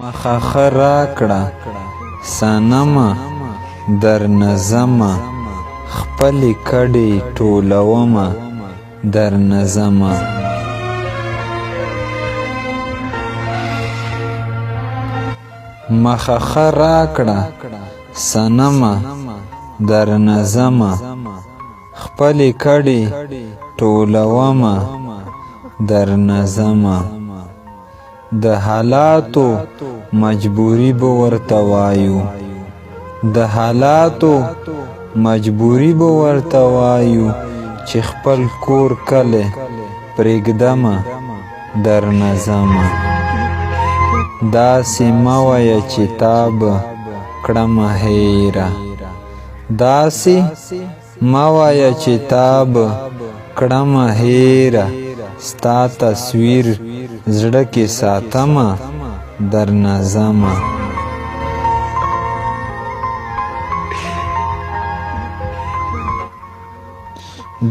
مخه ښه راکړه صنمه در نظمه خپلې کډې ټولومه در نظمه مخه ښه راکړه صنمه در نظمه خپلې کډې ټولومه در نظمه د حالاتو مجبوری به ورته وایو د حالاتو مجبوری به ورته وایو چې خپل کور کلی پرېږدمه در نظمه داسې مه وایه چې تا به کړمه هیره داسې مه وایه چې تا به کړمه هیره ستا تصویر زړه کې ساتمه در نظمه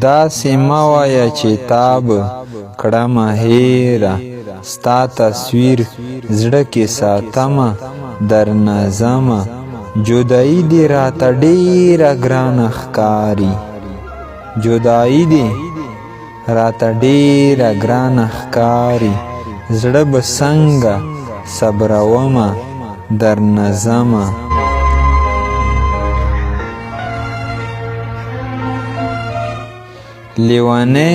داسې مه وایه چې تا به کړمه هیره ستا تصویر زړه کې ساتمه در نظمه جدایي دې راته ډېره ګرانه ښکاري جدایي دې راته ډېره ګرانه ښکاري زړه به څنګه صبرومه در نظمه لیونی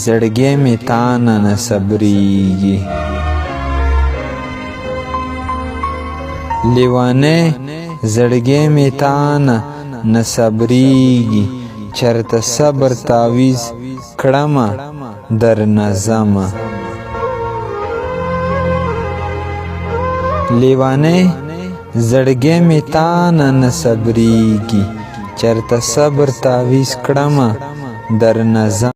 زړګی مې تانه نه صبریږي لیونی زړګی مې تانه نه صبریږي چرته صبر تعویض کړمه در نظمه لیونی زړګی مې تانه نه صبریږي چرته صبر تعویض کړمه در نظمه